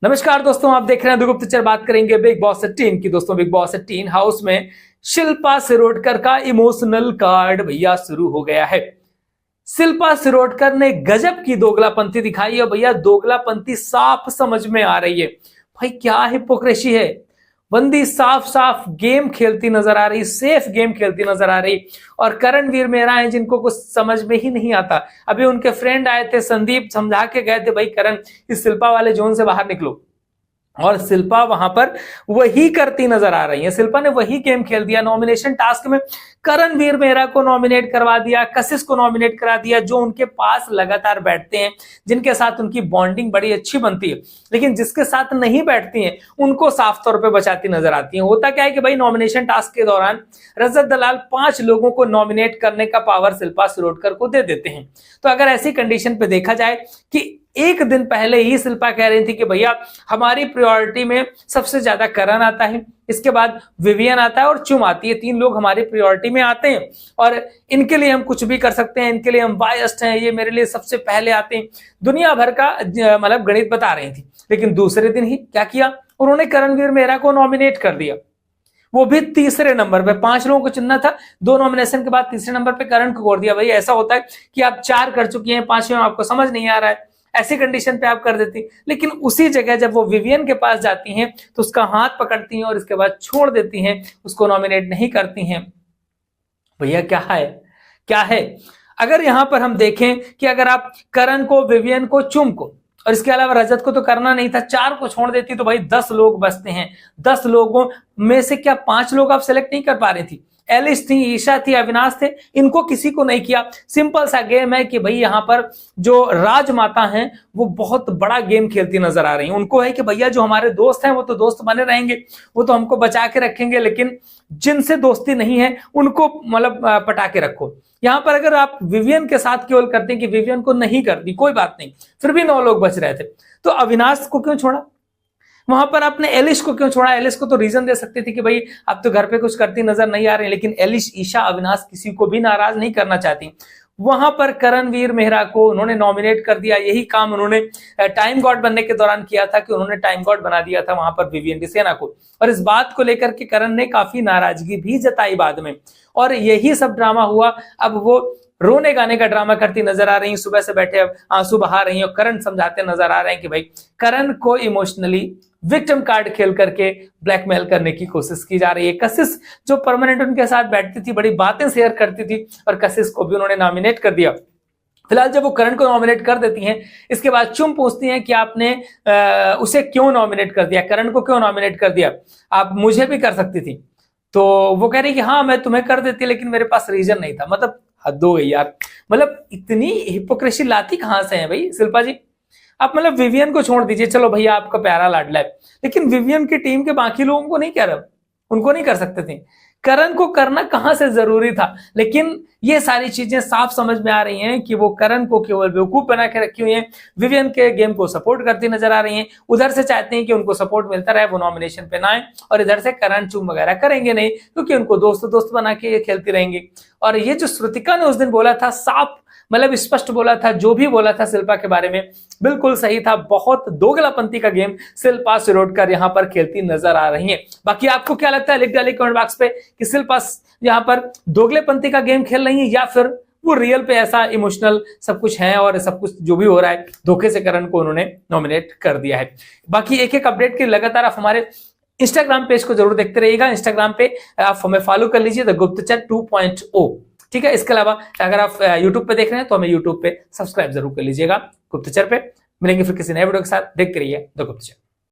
नमस्कार दोस्तों, आप देख रहे हैं द गुप्तचर। बात करेंगे बिग बॉस 18 की। दोस्तों, बिग बॉस 18 हाउस में शिल्पा शिरोडकर का इमोशनल कार्ड भैया शुरू हो गया है। शिल्पा शिरोडकर ने गजब की दोगलापंती दिखाई है भैया। दोगलापंती साफ समझ में आ रही है भाई। क्या हिपोक्रेसी है। बंदी साफ साफ गेम खेलती नजर आ रही, सेफ गेम खेलती नजर आ रही। और करणवीर मेहरा है जिनको कुछ समझ में ही नहीं आता। अभी उनके फ्रेंड आए थे, संदीप, समझा के गए थे भाई करण इस शिल्पा वाले जोन से बाहर निकलो। और शिल्पा वहां पर वही करती नजर आ रही है। शिल्पा ने वही गेम खेल दिया। नॉमिनेशन टास्क में करणवीर मेहरा को नॉमिनेट करवा दिया, कशिश को नॉमिनेट करा दिया, जो उनके पास लगातार बैठते हैं, जिनके साथ उनकी बॉन्डिंग बड़ी अच्छी बनती है। लेकिन जिसके साथ नहीं बैठती हैं उनको साफ तौर पे बचाती नजर आती हैं। होता क्या है कि भाई नॉमिनेशन टास्क के दौरान रजत दलाल 5 लोगों को नॉमिनेट करने का पावर शिल्पा शिरोडकर को दे देते हैं। तो अगर ऐसी कंडीशन पे देखा जाए कि एक दिन पहले ही शिल्पा कह रही थी कि भैया हमारी प्रायोरिटी में सबसे ज्यादा करण आता है, इसके बाद विवियन आता है और चुम आती है। 3 लोग हमारी प्रायोरिटी में आते हैं और इनके लिए हम कुछ भी कर सकते हैं, इनके लिए हम बायस्ड हैं, ये मेरे लिए सबसे पहले आते हैं। दुनिया भर का मतलब गणित बता रही थी। लेकिन दूसरे दिन ही क्या किया, उन्होंने करणवीर मेहरा को नॉमिनेट कर दिया, वो भी तीसरे नंबर पे। 5 लोगों को चुनना था, 2 नॉमिनेशन के बाद तीसरे नंबर पे करण को छोड़ दिया। भाई ऐसा होता है कि आप 4 कर चुकी हैं, 5वें में आपको समझ नहीं आ रहा है, ऐसी कंडीशन पे आप कर देती। लेकिन उसी जगह जब वो विवियन के पास जाती हैं तो उसका हाथ पकड़ती हैं और इसके बाद छोड़ देती हैं, उसको नॉमिनेट नहीं करती हैं। भैया क्या है, क्या है। अगर यहां पर हम देखें कि अगर आप करण को, विवियन को, चुम को और इसके अलावा रजत को तो करना नहीं था, 4 को छोड़ देती तो भाई 10 लोग बचते हैं। 10 लोगों में से क्या 5 लोग आप सेलेक्ट नहीं कर पा रही थी? एलिस थी, ईशा थी, अविनाश थे, इनको किसी को नहीं किया। सिंपल सा गेम है कि भाई यहां पर जो राजमाता हैं वो बहुत बड़ा गेम खेलती नजर आ रही हैं। उनको है कि भैया जो हमारे दोस्त हैं वो तो दोस्त बने रहेंगे, वो तो हमको बचा के रखेंगे, लेकिन जिनसे दोस्ती नहीं है उनको मतलब पटा के रखो। यहां पर अगर आप विवियन के साथ केवल करते हैं कि विवियन को नहीं करती, कोई बात नहीं, फिर भी 9 लोग बच रहे थे, तो अविनाश को क्यों छोड़ा? वहां पर आपने एलिश को क्यों छोड़ा? एलिश को तो रीजन दे सकती थी कि भाई आप तो घर पे कुछ करती नजर नहीं आ रही, लेकिन एलिश, ईशा, अविनाश किसी को भी नाराज नहीं करना चाहती। वहां पर करणवीर मेहरा को उन्होंने नॉमिनेट कर दिया। यही काम उन्होंने टाइम गॉड बनने के दौरान किया था कि उन्होंने टाइम गॉड बना दिया था वहां पर विवियन डिसेना को। और इस बात को लेकर के करण ने काफी नाराजगी भी जताई बाद में, और यही सब ड्रामा हुआ। अब वो रोने गाने का ड्रामा करती नजर आ रही, सुबह से बैठे आंसू बहा रही हैं और करण समझाते नजर आ रहे हैं कि भाई करण को इमोशनली विक्टिम कार्ड खेल करके ब्लैकमेल करने की कोशिश की जा रही है। कशिश जो परमानेंट उनके साथ बैठती थी, बड़ी बातें शेयर करती थी, और कशिश को भी उन्होंने नॉमिनेट कर दिया। फिलहाल जब वो करण को नॉमिनेट कर देती हैं, इसके बाद चुम पूछती हैं कि आपने उसे क्यों नॉमिनेट कर दिया, करण को क्यों नॉमिनेट कर दिया, आप मुझे भी कर सकती थी। तो वो कह रही कि हाँ मैं तुम्हें कर देती, लेकिन मेरे पास रीजन नहीं था। मतलब हद हो गई यार। मतलब इतनी हिपोक्रेसी लाती कहां से है भाई शिल्पा जी? आप मतलब विवियन को छोड़ दीजिए, चलो भैया आपका प्यारा लाडला है, लेकिन विवियन की टीम के बाकी लोगों को नहीं कर, उनको नहीं कर सकते थे। करण को करना कहां से जरूरी था? लेकिन ये सारी चीजें साफ समझ में आ रही हैं कि वो करण को केवल बेवकूफ बना के रखी हुई हैं। विवियन के गेम को सपोर्ट करती नजर आ रही हैं। उधर से चाहते हैं कि उनको सपोर्ट मिलता रहे, वो नॉमिनेशन पे ना आए, और इधर से करण चुम वगैरह करेंगे नहीं, क्योंकि उनको दोस्त दोस्त बना के खेलती रहेंगी। और ये जो श्रुतिका ने उस दिन बोला था, साफ मतलब स्पष्ट बोला था, जो भी बोला था शिल्पा के बारे में बिल्कुल सही था। बहुत दोगलापंती का गेम शिल्पा शिरोडकर यहाँ पर खेलती नजर आ रही है। बाकी आपको क्या लगता है, लिख डालिए कमेंट बॉक्स पे कि शिल्पा यहाँ पर दोगलेपंती का गेम खेल रही है या फिर वो रियल पे ऐसा इमोशनल सब कुछ है, और सब कुछ जो भी हो रहा है धोखे से करण को उन्होंने नॉमिनेट कर दिया है। बाकी एक एक अपडेट के लगातार आप हमारे इंस्टाग्राम पेज को जरूर देखते रहिएगा। इंस्टाग्राम पे आप हमें फॉलो कर लीजिए, द गुप्तचर 2.0, ठीक है। इसके अलावा अगर आप यूट्यूब पे देख रहे हैं तो हमें यूट्यूब पे सब्सक्राइब जरूर कर लीजिएगा गुप्तचर पे। मिलेंगे फिर किसी नए वीडियो के साथ, देखते रहिए द गुप्तचर।